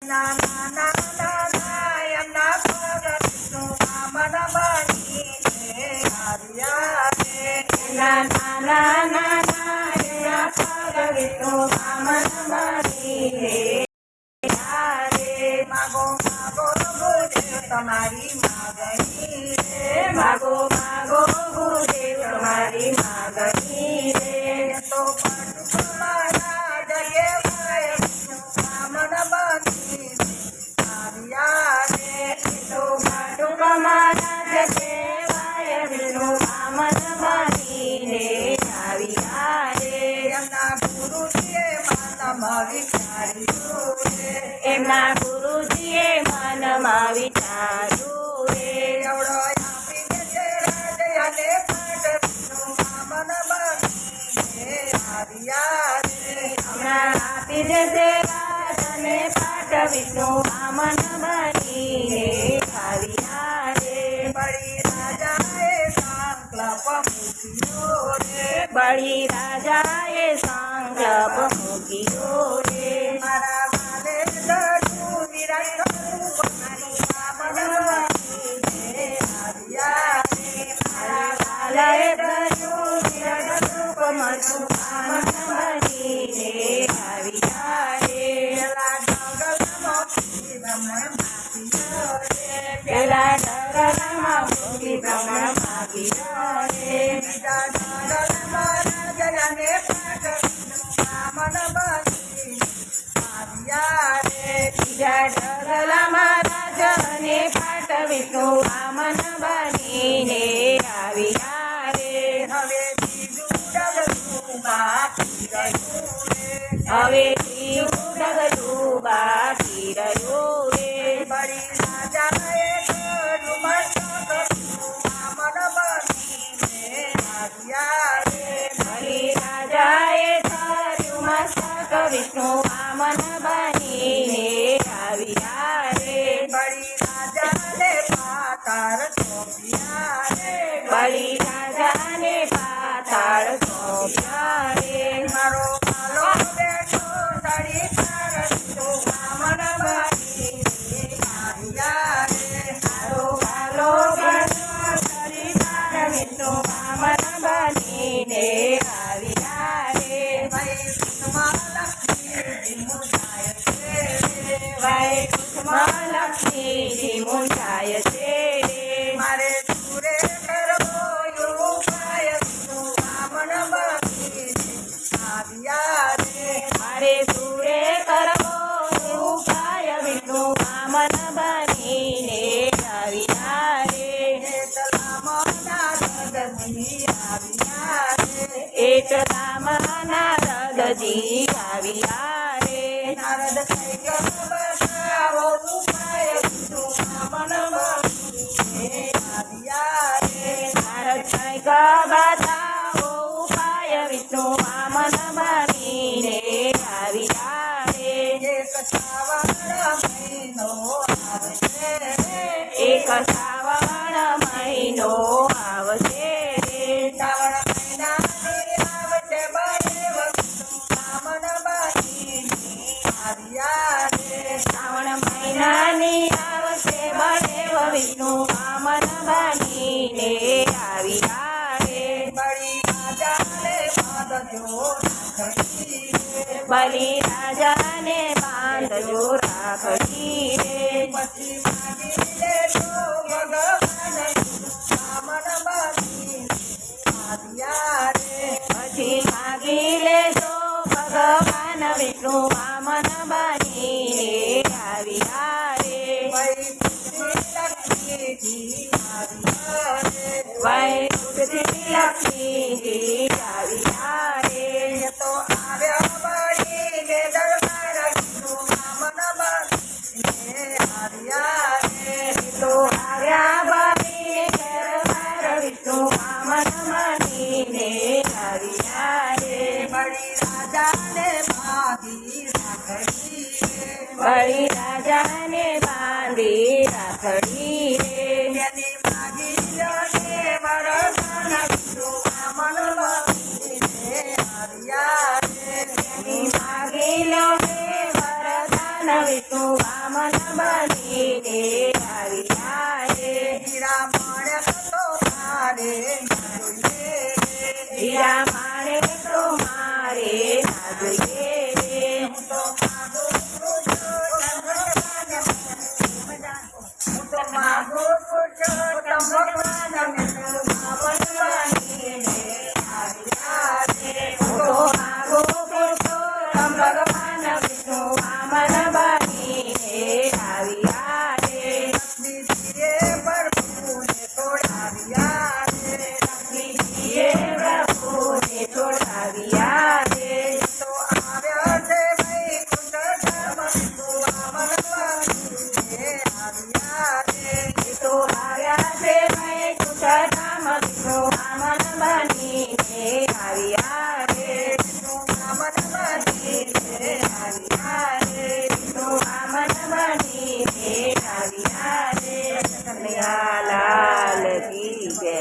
ના ના ના ના ના એમના પગ વિષ્ણુ વામન બનીને આવ્યા રે. ના ના ના ના ના એમના પગ વિષ્ણુ વામન બનીને માગો માગો ગુરુદેવ તમારી માગણી રે. માગો માગો ગુરુદેવ તમારી માગણી રે. તો પટુ મારા જગે ભાઈ વિષ્ણુ વામન બનીને આવ્યા રે. તો માટુક મારા જગેવાય વિષ્ણુ વામન બનીને આવ્યા રે. એમના ગુરુજીએ માતામાં વિચાર્યું રે. એમના ગુરુજીએ મનમાં વિચાર્યું રે. એવડો આપી દેશે રાજ અને પાટ વિષ્ણુ વામન બનીને આવ્યા રે. હમણાં આપી દેશે રાજ અને પાટ વિષ્ણુ વામન બનીને આવ્યા રે. બળી રાજાએ સંકલ્પ મૂક્યો રે. બળી રાજાએ સંકલ્પ મૂક્યો રે. મારા વાલે દડું વિરાટ રૂપનું વામન બનીને આવ્યા રે. મારા વાલાએ ધર્યું વિરાટ રૂપમનું વામન બનીને આવ્યા રે. પેલા જંગલમાં મોતી ભ્રમણ પેલા માગ્યો રે. જંગલમાં મોતી ભ્રમણ માગ્યો રે. બીજા જંગલમાં રાજાને પાટ વિષ્ણુ વામન બનીને આવ્યા રે. બીજા જંગલમાં રાજ અને પાટ વિષ્ણુ વામન બનીને આવ્યા રે. હવે બીજું ડગલું બાકી રહ્યું રે. હવે ત્રીજું ડગલું બાકી રહ્યું રે. બળી રાજાએ કર્યું મસ્તક વિષ્ણુ વામન બનીને આવ્યા રે. બળી રાજાએ ધર્યું મસ્તક વિષ્ણુ વામન બનીને આવ્યા રે. બળી રાજાને પાતાળ સોંપ્યા રે. બળી રાજાને પાતાળ સોંપ્યા રે. મારો કાલો બેઠો તળી તાર વિષ્ણુ વામન બનીને આવ્યા રે. મારો વાલો ગણો સરિતાર વિષ્ણુ વામન બનીને આવ્યા રે. વૈકુંઠમાં લક્ષ્મીજી મુંજાય છે રે. વૈકુંઠમાં લક્ષ્મીજી મુંજાય છે રે. મારે સુરે કરવો ઉપાય વિષ્ણુ વામન બનીને આવ્યા રે. મારે સુરે કરવો ઉપાય વિષ્ણુ વામન બનીને આવ્યા રે. એટલામાં નારદજી આવ્યા રે. એટલામાં નારદજી આવ્યા રે. નારદ સાઈકલ બતાવો ઉપાય વિષ્ણુ વામન બનીને આવ્યા રે. નારદ સાંઈક બતાવો ઉપાય વિષ્ણુ વામન બનીને આવ્યા રે. એક શ્રાવણ મહિનો આવશે રે. એક શ્રાવણ મહિનો આવશે રે. શ્રાવણ મહિનાની આવશે બળદેવ વિષ્ણુ વામન બનીને આવ્યા રે. શ્રાવણ મહિનાની આવશે બળદેવ વિષ્ણુ વામન બનીને આવ્યા રે. બળી રાજાને બાંધજો રાખડી રે. બલિ રાજાને બાંધજો રાખડી રે. પછી માગી લેજો ભગવાન વિષ્ણુ વામન બનીને આવ્યા રે. પછી માગી લેજો ભગવાન વિષ્ણુ વામન બનીને આવ્યા રે. લક્ષ્મીજી આવ્યા રે. વૈકુંઠથી લક્ષ્મીજી આવ્યા રે. તો આવ્યા બળીને દરબાર વિષ્ણુ વામન બનીને આવ્યા રે. તો આવ્યા બની દરબાર વિષ્ણુ વામન બનીને આવ્યા રે. બળી રાજાને બાંધી રાખડી રે. બળી રાજાને બાંધી રાખડી રે. તેની માગી લે વરદાન વિષ્ણુ વામન બનીને આવ્યા રે. માગી લો હે વરદાન વિષ્ણુ વામન બનીને આવ્યા રે હીરા માણેક તો તારે ના જોઈએ રે. હીરા માણેક તો મારે ના જોઈએ રે હું તો માગું પુરુષોત્તમ ભગવાન વિષ્ણુ વામન બનીને આવ્યા રે. હું તો માગો પુરુષોત્તમ ભગવાન વિષ્ણુ વામન બનીને આવ્યા રે લક્ષ્મીજીએ પ્રભુને છોડાવ્યા રે. લક્ષ્મીજીએ પ્રભુને છોડાવ્યા રે તો આવ્યા છે વૈકુંઠ ધામ વિષ્ણુ વામન બનીને આવ્યા રે. તો આવ્યા છે વૈકુંઠ ધામ વિષ્ણુ વામન બનીને આવ્યા રે વિષ્ણુ વામન બનીને આવ્યા રે. વિષ્ણુ વામન બનીને આવ્યા રે કનૈયાલાલ કી જય